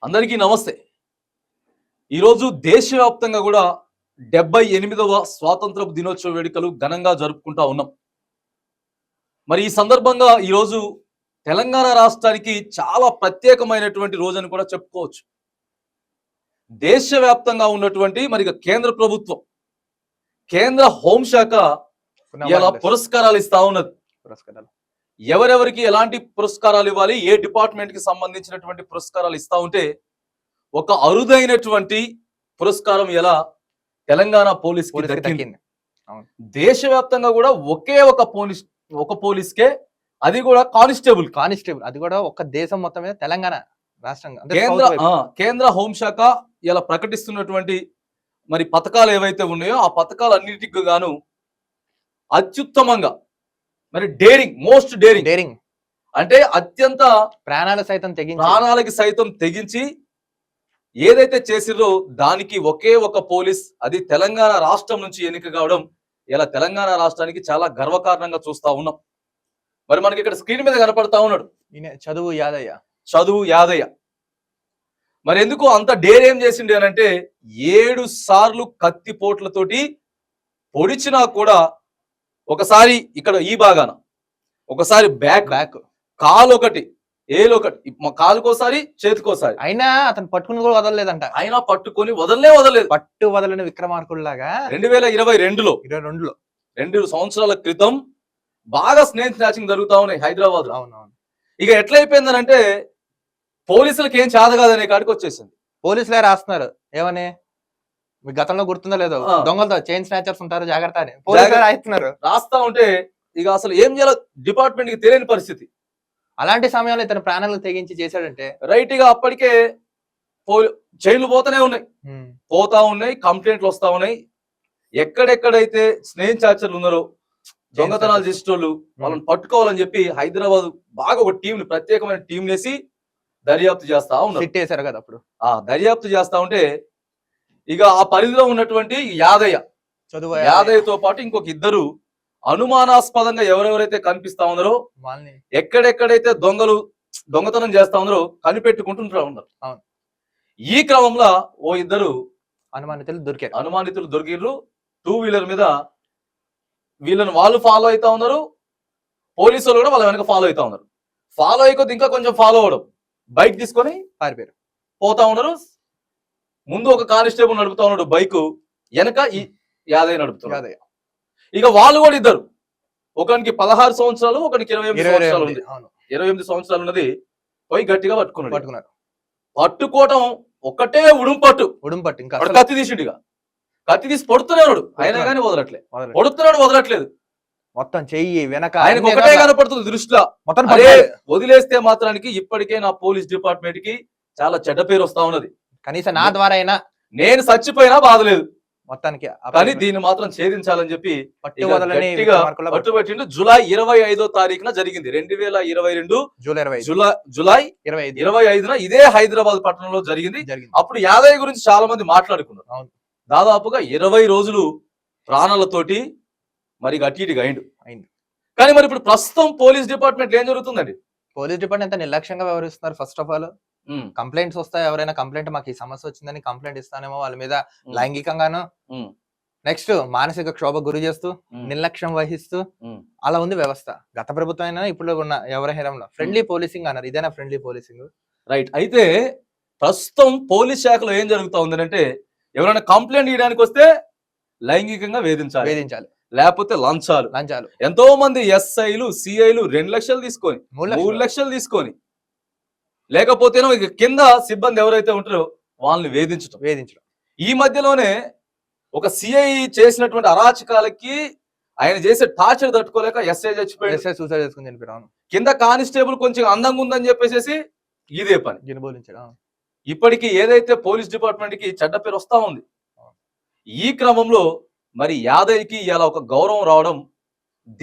అందరికీ నమస్తే. ఈరోజు దేశవ్యాప్తంగా కూడా 78వ స్వాతంత్రపు దినోత్సవ వేడుకలు ఘనంగా జరుపుకుంటా ఉన్నాం. మరి ఈ సందర్భంగా ఈరోజు తెలంగాణ రాష్ట్రానికి చాలా ప్రత్యేకమైనటువంటి రోజని కూడా చెప్పుకోవచ్చు. దేశవ్యాప్తంగా ఉన్నటువంటి మరి కేంద్ర ప్రభుత్వం, కేంద్ర హోంశాఖ ఇలా పురస్కారాలు ఇస్తా ఉన్నది. ఎవరెవరికి ఎలాంటి పురస్కారాలు ఇవ్వాలి, ఏ డిపార్ట్మెంట్ కి సంబంధించినటువంటి పురస్కారాలు ఇస్తా ఉంటే ఒక అరుదైనటువంటి పురస్కారం ఎలా తెలంగాణ పోలీస్ కి దక్కింది. దేశవ్యాప్తంగా కూడా ఒకే ఒక పోలీస్కే, అది కూడా కానిస్టేబుల్ అది కూడా ఒక దేశం మొత్తం మీద తెలంగాణ రాష్ట్రంగా కేంద్ర హోంశాఖ ఇలా ప్రకటిస్తున్నటువంటి మరి పథకాలు ఏవైతే ఉన్నాయో ఆ పథకాలన్నిటికి గాను అత్యుత్తమంగా మరి మోస్ట్ డేరింగ్ అంటే అత్యంత ప్రాణాలకి సైతం తెగించి ఏదైతే చేసిరో దానికి ఒకే ఒక పోలీస్, అది తెలంగాణ రాష్ట్రం నుంచి ఎన్నిక కావడం ఇలా తెలంగాణ రాష్ట్రానికి చాలా గర్వకారణంగా చూస్తా ఉన్నాం. మరి మనకి ఇక్కడ స్క్రీన్ మీద కనపడతా ఉన్నాడు చదువు యాదయ్య. మరి ఎందుకు అంత డేర్ ఏం చేసిండే అనంటే 7 సార్లు కత్తిపోట్లతోటి పొడిచినా కూడా ఒకసారి ఇక్కడ ఈ భాగాన, ఒకసారి బ్యాక్ కాలు ఒకటి, ఏలు ఒకటి, కాలుకోసారి చేతికోసారి, అయినా అతను పట్టుకుని కూడా వదలలేదంట. అయినా పట్టుకొని వదలలేదు. పట్టు వదలని విక్రమార్కుల్లాగా 2022లో 2 సంవత్సరాల క్రితం బాగా స్నేహ స్నాచింగ్ జరుగుతా ఉన్నాయి హైదరాబాద్ లో. అవునవును. ఇక ఎట్లయిపోయిందనంటే పోలీసులకు ఏం చేత కాదనే కాడికి వచ్చేసింది. పోలీసులే రాస్తున్నారు ఏమని, మీ గతంలో గుర్తుందో లేదో, దొంగలతో చైన్ స్నాచర్స్ ఉంటారు జాగ్రత్త అని పోలీసులే రాస్తున్నారు. రాస్తా ఉంటే ఇక అసలు ఏం చేయాలో డిపార్ట్మెంట్ కి తెలియని పరిస్థితి. అలాంటి సమయంలో ఇతను ప్రాణాలు తెగించి చేశాడంటే రైట్ గా అప్పటికే చైన్లు పోతా ఉన్నాయి, కంప్లైంట్లు వస్తా ఉన్నాయి. ఎక్కడెక్కడైతే స్నేహ చాచర్లు ఉన్నారో, దొంగతనాలు చేసేటోళ్ళు, వాళ్ళని పట్టుకోవాలని చెప్పి హైదరాబాద్ బాగా ఒక ప్రత్యేకమైన టీం వేసి దర్యాప్తు చేస్తా ఉన్నారు కదా. అప్పుడు దర్యాప్తు చేస్తా ఉంటే ఇక ఆ పరిధిలో ఉన్నటువంటి యాదయ్యతో పాటు ఇంకొక 2 అనుమానాస్పదంగా ఎవరెవరైతే కనిపిస్తా ఉన్నారో, ఎక్కడెక్కడైతే దొంగతనం చేస్తా ఉన్నారో కనిపెట్టుకుంటుంటా ఉన్నారు. ఈ క్రమంలో ఓ 2 అనుమానితులు దొరికిర్రు. 2 వీలర్ మీద వీళ్ళని వాళ్ళు ఫాలో అవుతా ఉన్నారు, పోలీసులు కూడా వాళ్ళ వెనక ఫాలో అవుతా ఉన్నారు. ఫాలో అయిపోతే ఇంకా కొంచెం ఫాలో అవడం, బైక్ తీసుకొని పారిపోయారు పోతా ఉన్నారు. ముందు ఒక కానిస్టేబుల్ నడుపుతా ఉన్నాడు బైక్, వెనక ఈ యాదయ్య నడుపుతున్నాడు. ఇక వాళ్ళు కూడా 2, ఒకనికి 16 సంవత్సరాలు, ఒకనికి 28 సంవత్సరాలు ఉంది. 28 సంవత్సరాలు ఉన్నది. పోయి గట్టిగా పట్టుకున్నారు. పట్టుకోవటం ఒకటే ఉడుంపట్టు. ఇంకా కత్తి తీసిండు. ఇక కత్తి తీసి పొడుతున్నాడు, అయినా కానీ వదలట్లేదు. మొత్తం చెయ్యి వెనక ఆయనకు ఒకటే కనపడుతుంది దృష్టిలో. వదిలేస్తే మాత్రానికి ఇప్పటికే నా పోలీస్ డిపార్ట్మెంట్ కి చాలా చెడ్డ పేరు వస్తా ఉన్నది. కనీసం నా ద్వారా అయినా నేను చచ్చిపోయినా బాధలేదు మొత్తానికి, కానీ దీన్ని మాత్రం ఛేదించాలని చెప్పి పట్టుబట్టిండు. జూలై 25వ తారీఖున జరిగింది. 2022 జూలై 25న ఇదే హైదరాబాద్ పట్టణంలో జరిగింది. అప్పుడు యాదయ్య గురించి చాలా మంది మాట్లాడుకున్నారు. దాదాపుగా 20 రోజులు ప్రాణాలతోటి మరి అటు ఇటుగా అయింది. కానీ మరి ఇప్పుడు ప్రస్తుతం పోలీస్ డిపార్ట్మెంట్ ఏం జరుగుతుందండి? పోలీస్ డిపార్ట్మెంట్ ఎంత నిర్లక్ష్యంగా వ్యవహరిస్తున్నారు. ఫస్ట్ ఆఫ్ ఆల్ కంప్లైంట్స్ వస్తాయి, ఎవరైనా కంప్లైంట్ మాకు ఈ సమస్య వచ్చిందని కంప్లైంట్ ఇస్తానేమో వాళ్ళ మీద లైంగికంగాను, నెక్స్ట్ మానసిక క్షోభ గురి చేస్తూ, నిర్లక్ష్యం వహిస్తూ అలా ఉంది వ్యవస్థ. గత ప్రభుత్వం అయినా ఇప్పుడు ఉన్న ఎవరి హేరంలో ఫ్రెండ్లీ పోలీసింగ్ అన్నారు. ఇదేనా ఫ్రెండ్లీ పోలీసింగ్? రైట్. అయితే ప్రస్తుతం పోలీస్ శాఖలో ఏం జరుగుతా ఉందంటే, ఎవరైనా కంప్లైంట్ ఇవ్వడానికి వస్తే లైంగికంగా వేధించాలి, లేకపోతే లంచాలు. ఎంతో మంది ఎస్ఐలు, సిఐలు 2 లక్షలు తీసుకొని, 3 లక్షలు తీసుకొని, లేకపోతేనో ఇక కింద సిబ్బంది ఎవరైతే ఉంటారో వాళ్ళని వేధించడం. ఈ మధ్యలోనే ఒక సిఐ చేసినటువంటి అరాచకాలకి ఆయన చేసే టార్చర్ తట్టుకోలేక ఎస్ఐ చచ్చిపోయాడు. కింద కానిస్టేబుల్ కొంచెం అందంగా ఉందని చెప్పేసి ఇదే పని. ఇప్పటికీ ఏదైతే పోలీస్ డిపార్ట్మెంట్ కి చెడ్డ పేరు వస్తా ఉంది. ఈ క్రమంలో మరి యాదయ్యకి ఇలా ఒక గౌరవం రావడం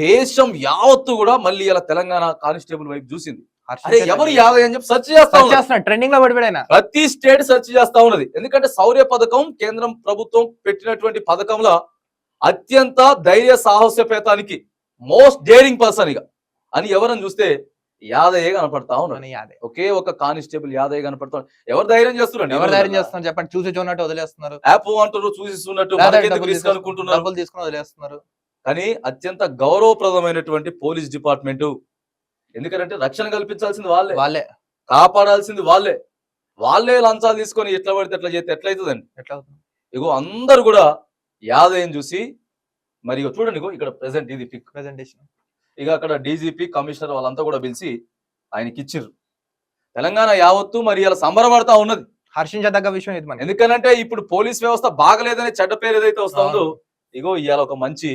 దేశం యావత్తు కూడా మళ్ళీ ఇలా తెలంగాణ కానిస్టేబుల్ వైపు చూసింది. అరే ఎవరు యాదయ్య అని చెప్పి సెర్చ్ చేస్తా ట్రెండింగ్ లో పడిపోయినా ప్రతి స్టేట్ సెర్చ్ చేస్తా ఉన్నది. ఎందుకంటే శౌర్య పథకం కేంద్రం ప్రభుత్వం పెట్టినటువంటి పథకంలో అత్యంత ధైర్య సాహసోపేతానికి మోస్ట్ డేరింగ్ పర్సన్ ఇక అని ఎవరని చూస్తే యాదయ్య కనపడతా ఉన్నాడు. మన యాదే. ఒకే ఒక కానిస్టేబుల్ యాదయ్య కనపడతా. ఎవరు ధైర్యం చేస్తున్నారు? ఎవరు ధైర్యం చేస్తున్నారు చెప్పండి? చూసి చూడనట్టు వదిలేస్తున్నారు. యాప్ అంటారు, చూసిస్తున్నట్టు లేదా మనకెందుకు డబ్బులు రిస్క్ అనుకుంటున్నారు. డబ్బులు తీసుకుని వదిలేస్తున్నారు. కానీ అత్యంత గౌరవప్రదమైనటువంటి పోలీస్ డిపార్ట్మెంట్. ఎందుకంటే రక్షణ కల్పించాల్సింది వాళ్ళే, వాళ్ళే కాపాడాల్సింది వాళ్ళే. వాళ్ళే లంచాలు తీసుకొని ఎట్లా పడితే ఎట్లా చేస్తే ఎట్లయితుందండి? ఎట్లా అవుతుంది? ఇగో అందరు కూడా యాదయ్యని చూసి మరి ఇగో చూడండి, ఇగో ఇక్కడ ప్రెసెంట్ ఇది పిక్ ప్రెజెంటేషన్. ఇక అక్కడ డీజీపీ కమిషనర్ వాళ్ళంతా కూడా పిలిచి ఆయనకి ఇచ్చిర్రు. తెలంగాణ యావత్తు మరి ఇలా సంబరపడతా ఉన్నది. హర్షించదగ్గ విషయం ఇది మనకి. ఎందుకనంటే ఇప్పుడు పోలీస్ వ్యవస్థ బాగలేదనే చెడ్డ పేరు ఏదైతే వస్తా ఉందో, ఇగో ఇవాళ ఒక మంచి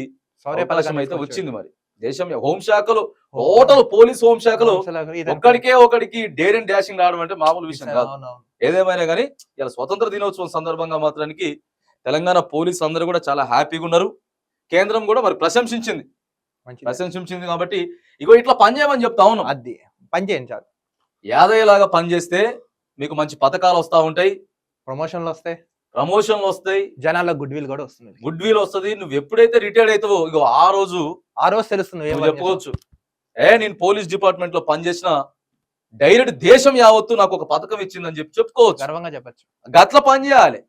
అవకాశం అయితే వచ్చింది. మరి దేశం హోంశాఖలో టోటల్ పోలీస్ హోంశాఖలో ఒకడికి డేర్ అండ్ డాషింగ్ రావడం అంటే మామూలు విషయం కాదు. ఏదేమైనా కానీ ఇలా స్వతంత్ర దినోత్సవం సందర్భంగా మాత్రానికి తెలంగాణ పోలీసు అందరూ కూడా చాలా హ్యాపీగా ఉన్నారు. కేంద్రం కూడా మరి ప్రశంసించింది కాబట్టి ఇగో ఇట్లా పనిచేయమని చెప్తా ఉన్నాం. అది పని చేయండి చాలు. యాదయ్య లాగా పనిచేస్తే మీకు మంచి పథకాలు వస్తా ఉంటాయి, ప్రమోషన్లు వస్తాయి, జనాల గుడ్ విల్ కూడా వస్తుంది. గుడ్ విల్ వస్తుంది. నువ్వు ఎప్పుడైతే రిటైర్డ్ అవుతావో ఇగో ఆ రోజు తెలుస్తుంది చెప్పుకోవచ్చు, నేను పోలీస్ డిపార్ట్మెంట్ లో పనిచేసిన డైరెక్ట్ దేశం యావత్తు నాకు ఒక పథకం ఇచ్చిందని చెప్పుకోవచ్చు, గర్వంగా చెప్పచ్చు. గట్ల పని చేయాలి.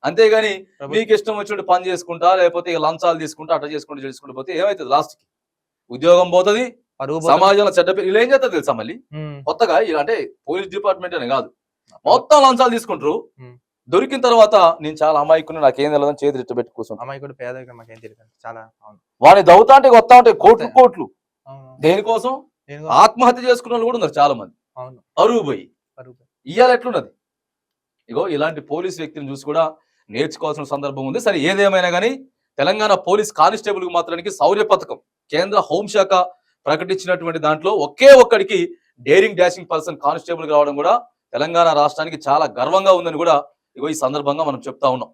అంతేగాని మీకు ఇష్టం వచ్చినట్టు పని చేసుకుంటా, లేకపోతే ఇక లంచాలు తీసుకుంటా, అట్లా చేసుకుంటూ పోతే ఏమైతుంది? లాస్ట్ కి ఉద్యోగం పోతుంది, సమాజంలో చెడ్డ పేరు. ఇలా ఏం చేస్తారు తెలుసా? మళ్ళీ కొత్తగా ఇలా అంటే పోలీస్ డిపార్ట్మెంట్ అని కాదు, మొత్తం లంచాలు తీసుకుంటారు. దొరికిన తర్వాత నేను చాలా అమాయకుని, నాకేం తెలియదని చేతి ఇట్టు పెట్టి కూర్చుంటాను. అమాయకుడు పేదరికం మాకేం తెలియదు. చాలా వాడిని దవ్వుతా అంటే వస్తా ఉంటాయి కోట్లు. దేనికోసం? ఆత్మహత్య చేసుకున్న వాళ్ళు కూడా ఉన్నారు చాలా మంది. అరువు పోయి ఇవాళ ఎట్లున్నది? ఇగో ఇలాంటి పోలీస్ వ్యక్తిని చూసి కూడా నేర్చుకోవాల్సిన సందర్భం ఉంది. సరే ఏదేమైనా కానీ తెలంగాణ పోలీస్ కానిస్టేబుల్ కు మాత్రానికి శౌర్య పథకం కేంద్ర హోంశాఖ ప్రకటించినటువంటి దాంట్లో ఒకే ఒక్కడికి డేరింగ్ డాషింగ్ పర్సన్ కానిస్టేబుల్ రావడం కూడా తెలంగాణ రాష్ట్రానికి చాలా గర్వంగా ఉందని కూడా ఇగో ఈ సందర్భంగా మనం చెప్తా ఉన్నాం.